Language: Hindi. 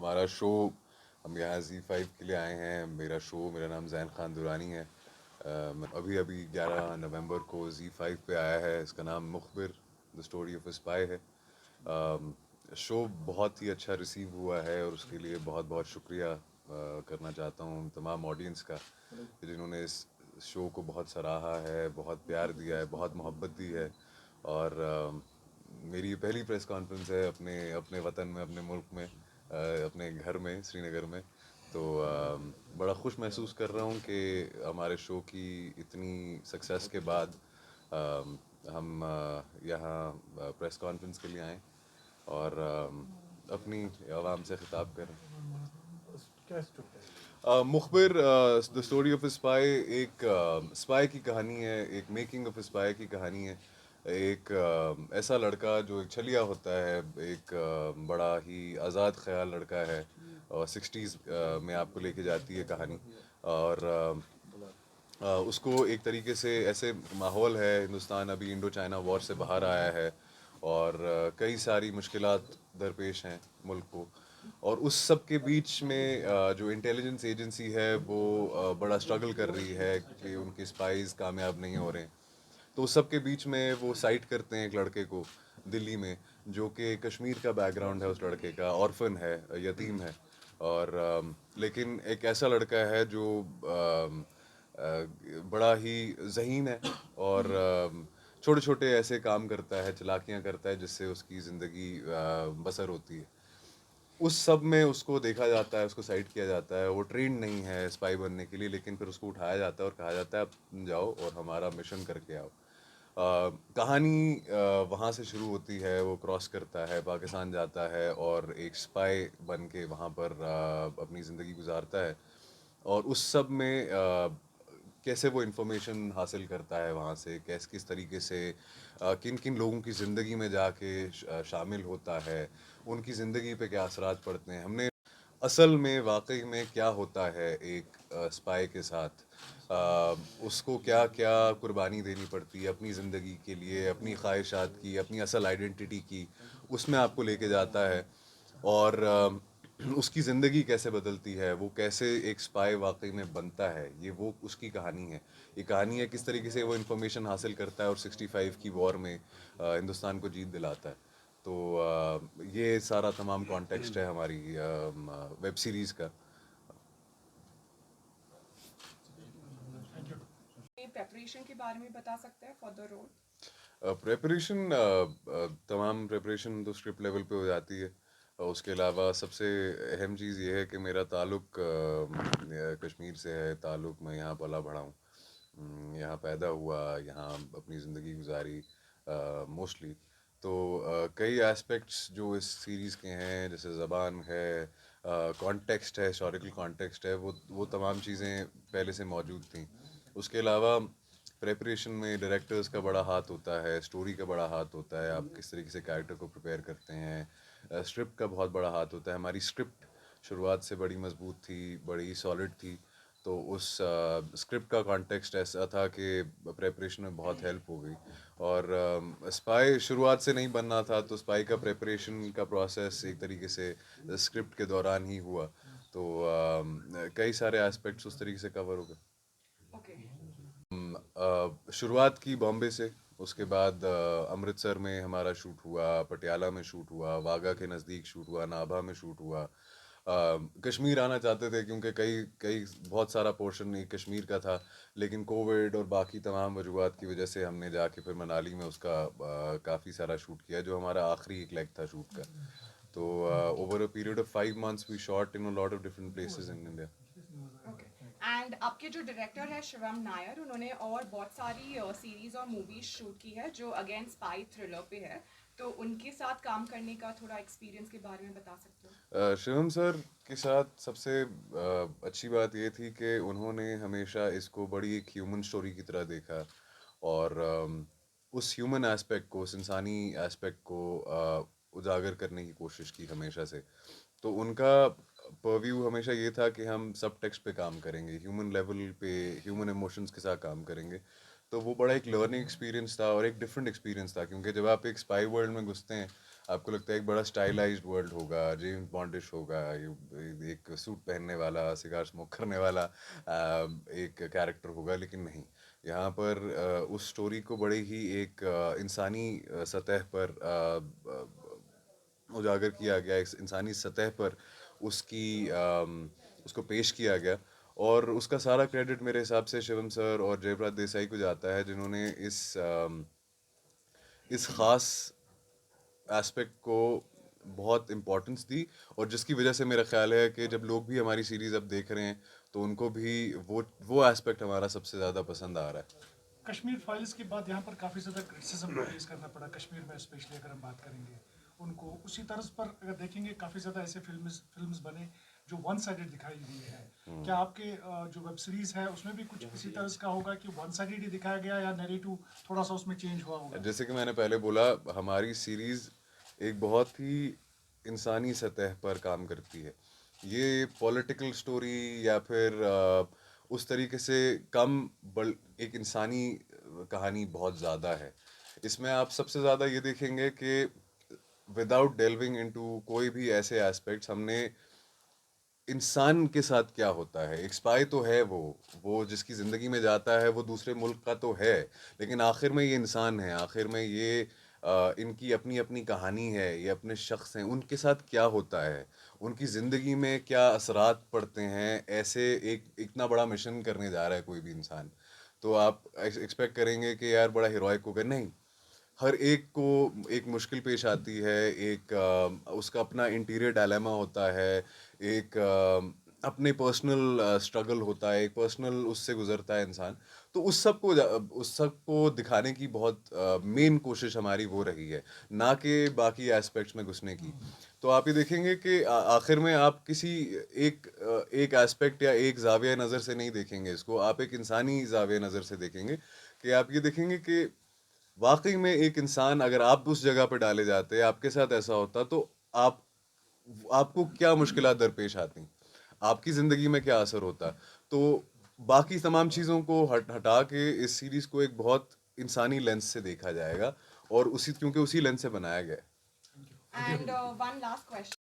हमारा शो हम यहाँ Z5 के लिए आए हैं। मेरा नाम जैन खान दुरानी है। अभी अभी 11 नवंबर को Z5 पे आया है। इसका नाम मुखबिर the story of a spy है। शो बहुत ही अच्छा रिसीव हुआ है और उसके लिए बहुत बहुत शुक्रिया करना चाहता हूँ तमाम ऑडियंस का, जिन्होंने इस शो को बहुत सराहा है, बहुत प्यार दिया है, बहुत मोहब्बत दी है। और मेरी पहली प्रेस कॉन्फ्रेंस है अपने अपने वतन में, अपने मुल्क में, अपने घर में, श्रीनगर में। तो बड़ा खुश महसूस कर रहा हूँ कि हमारे शो की इतनी सक्सेस के बाद हम यहाँ प्रेस कॉन्फ्रेंस के लिए आए और अपनी आवाम से खिताब करें। मुखबिर द स्टोरी ऑफ स्पाई एक स्पाई की कहानी है, एक मेकिंग ऑफ स्पाई की कहानी है। एक ऐसा लड़का जो एक छलिया होता है, एक बड़ा ही आज़ाद ख्याल लड़का है, और 60s में आपको लेके जाती है कहानी। और उसको एक तरीके से ऐसे माहौल है, हिंदुस्तान अभी इंडो चाइना वॉर से बाहर आया है और कई सारी मुश्किलात दरपेश हैं मुल्क को। और उस सब के बीच में जो इंटेलिजेंस एजेंसी है वो बड़ा स्ट्रगल कर रही है कि उनके स्पाइज कामयाब नहीं हो रहे हैं। तो उस सब के बीच में वो साइट करते हैं एक लड़के को दिल्ली में, जो कि कश्मीर का बैकग्राउंड है, उस लड़के का ऑर्फन है, यतीम है। और लेकिन एक ऐसा लड़का है जो बड़ा ही ज़हीन है और छोटे छोटे ऐसे काम करता है, चालाकियाँ करता है, जिससे उसकी ज़िंदगी बसर होती है। उस सब में उसको देखा जाता है, उसको साइड किया जाता है। वो ट्रेंड नहीं है स्पाई बनने के लिए, लेकिन फिर उसको उठाया जाता है और कहा जाता है अब तुम जाओ और हमारा मिशन करके आओ। कहानी वहाँ से शुरू होती है, वो क्रॉस करता है, पाकिस्तान जाता है और एक स्पाई बन के वहाँ पर अपनी ज़िंदगी गुजारता है। और उस सब में कैसे वो इन्फॉर्मेशन हासिल करता है वहाँ से, किस तरीके से किन किन लोगों की ज़िंदगी में जाके शामिल होता है, उनकी ज़िंदगी पे क्या असरात पड़ते हैं। हमने असल में वाकई में क्या होता है एक स्पाई के साथ, उसको क्या क्या कुर्बानी देनी पड़ती है अपनी ज़िंदगी के लिए, अपनी ख्वाहिशात की, अपनी असल आइडेंटिटी की, उसमें आपको लेके जाता है। और उसकी ज़िंदगी कैसे बदलती है, वो कैसे एक स्पाई वाकई में बनता है, ये वो उसकी कहानी है। ये कहानी है किस तरीके से वो इन्फॉर्मेशन हासिल करता है और 65 की वॉर में हिंदुस्तान को जीत दिलाता है। तो ये सारा तमाम कॉन्टेक्स्ट है हमारी वेब सीरीज़ का। प्रेपरेशन के बारे में बता सकते हैं फॉर द रोल? प्रेपरेशन तमाम प्रेपरेशन तो स्क्रिप्ट लेवल पे हो जाती है। उसके अलावा सबसे अहम चीज़ ये है कि मेरा ताल्लुक कश्मीर से है। ताल्लुक मैं यहाँ पला बढ़ा हूँ, यहाँ पैदा हुआ, यहाँ अपनी ज़िंदगी गुजारी मोस्टली। तो कई एस्पेक्ट्स जो इस सीरीज़ के हैं, जैसे ज़बान है, कॉन्टेक्स्ट है, हिस्टोरिकल कॉन्टेक्स्ट है, वो तमाम चीज़ें पहले से मौजूद थी। उसके अलावा प्रेपरेशन में डायरेक्टर्स का बड़ा हाथ होता है, स्टोरी का बड़ा हाथ होता है, आप किस तरीके से कैरेक्टर को प्रिपेयर करते हैं। स्क्रिप्ट का बहुत बड़ा हाथ होता है। हमारी स्क्रिप्ट शुरुआत से बड़ी मजबूत थी, बड़ी सॉलिड थी। तो उस स्क्रिप्ट का कॉन्टेक्स्ट ऐसा था कि प्रेपरेशन में बहुत हेल्प हो गई। और स्पाई शुरुआत से नहीं बनना था, तो स्पाई का प्रेपरेशन का प्रोसेस एक तरीके से स्क्रिप्ट के दौरान ही हुआ। तो कई सारे एस्पेक्ट्स उस तरीके से कवर हो गए। ओके। शुरुआत की बॉम्बे से, उसके बाद अमृतसर में हमारा शूट हुआ, पटियाला में शूट हुआ, वाघा के नज़दीक शूट हुआ, नाभा में शूट हुआ। कश्मीर आना चाहते थे क्योंकि कई कई बहुत सारा पोर्शन ही कश्मीर का था, लेकिन कोविड और बाकी तमाम वजूहत की वजह से हमने जाके फिर मनाली में उसका काफ़ी सारा शूट किया, जो हमारा आखिरी एक लेग था शूट का। तो over a period of 5 months we shot in a lot of different places in India. Okay. And आपके जो डायरेक्टर है शिवम नायर, उन्होंने और बहुत सारी सीरीज और मूवीज शूट की है जो अगेन स्पाई थ्रिलर पे है। तो उनके साथ काम करने का थोड़ा एक्सपीरियंस के बारे में बता सकते हो? शिवम सर के साथ सबसे अच्छी बात ये थी कि उन्होंने हमेशा इसको बड़ी एक ह्यूमन स्टोरी की तरह देखा और उस ह्यूमन एस्पेक्ट को, उस इंसानी एस्पेक्ट को उजागर करने की कोशिश की हमेशा से। तो उनका परव्यू हमेशा ये था कि हम सब टेक्स्ट पे काम करेंगे, ह्यूमन लेवल पे, ह्यूमन इमोशंस के साथ काम करेंगे। तो वो बड़ा एक लर्निंग एक्सपीरियंस था और एक डिफरेंट एक्सपीरियंस था, क्योंकि जब आप एक स्पाई वर्ल्ड में घुसते हैं, आपको लगता है एक बड़ा स्टाइलाइज्ड वर्ल्ड होगा, जेम्स बॉन्डिश होगा, एक सूट पहनने वाला, सिगार स्मोक करने वाला एक कैरेक्टर होगा, लेकिन नहीं। यहाँ पर उस स्टोरी को बड़े ही एक इंसानी सतह पर उजागर किया गया, एक इंसानी सतह पर उसकी उसको पेश किया गया। और उसका सारा क्रेडिट मेरे हिसाब से शिवम सर और जयप्रकाश देसाई को जाता है, जिन्होंने इस खास एस्पेक्ट को बहुत इम्पोर्टेंस दी, और जिसकी वजह से मेरा ख्याल है कि जब लोग भी हमारी सीरीज़ अब देख रहे हैं तो उनको भी वो एस्पेक्ट हमारा सबसे ज़्यादा पसंद आ रहा है। कश्मीर फाइल्स के बाद यहाँ पर काफ़ी ज़्यादा क्रिटिसिज्म फेस करना पड़ा कश्मीर में, स्पेशली अगर हम बात करेंगे उनको। उसी तर्ज पर अगर देखेंगे काफ़ी ज़्यादा ऐसे फिल्म्स बने जो वन साइडेड दिखाई गई है। क्या आपके जो वेब सीरीज़ है उसमें भी कुछ इसी तर्ज का होगा कि वन साइडेड ही दिखाया गया, या नैरेटिव थोड़ा सा उसमें चेंज हुआ होगा? जैसे कि मैंने पहले बोला, हमारी सीरीज़ एक बहुत ही इंसानी सतह पर काम करती है। ये पॉलिटिकल स्टोरी या फिर उस तरीके से कम, एक इंसानी कहानी बहुत ज़्यादा है। इसमें आप सबसे ज़्यादा ये देखेंगे कि विदाउट डेल्विंग इनटू कोई भी ऐसे एस्पेक्ट्स, हमने इंसान के साथ क्या होता है। एक स्पाई तो है वो जिसकी ज़िंदगी में जाता है, वो दूसरे मुल्क का तो है, लेकिन आखिर में ये इंसान है, आखिर में ये इनकी अपनी अपनी कहानी है, ये अपने शख्स हैं, उनके साथ क्या होता है, उनकी ज़िंदगी में क्या असरात पड़ते हैं, ऐसे एक इतना बड़ा मिशन करने जा रहा है कोई भी इंसान। तो आप एक्सपेक्ट करेंगे कि यार बड़ा हीरोइक होगा, नहीं। हर एक को एक मुश्किल पेश आती है, एक उसका अपना इंटीरियर डायलेमा होता है, एक अपने पर्सनल स्ट्रगल होता है, एक पर्सनल उससे गुजरता है इंसान। तो उस सब को दिखाने की बहुत मेन कोशिश हमारी वो रही है, ना कि बाकी एस्पेक्ट्स में घुसने की। तो आप ये देखेंगे कि आखिर में आप किसी एक एस्पेक्ट या एक जाविया नज़र से नहीं देखेंगे इसको, आप एक इंसानी जाविया नज़र से देखेंगे। कि आप ये देखेंगे कि वाकई में एक इंसान, अगर आप उस जगह पे डाले जाते, आपके साथ ऐसा होता, तो आप आपको क्या मुश्किलात दरपेश आती, आपकी ज़िंदगी में क्या असर होता। तो बाकी तमाम चीज़ों को हटा के इस सीरीज़ को एक बहुत इंसानी लेंस से देखा जाएगा, और क्योंकि उसी लेंस से बनाया गया है। And one last question.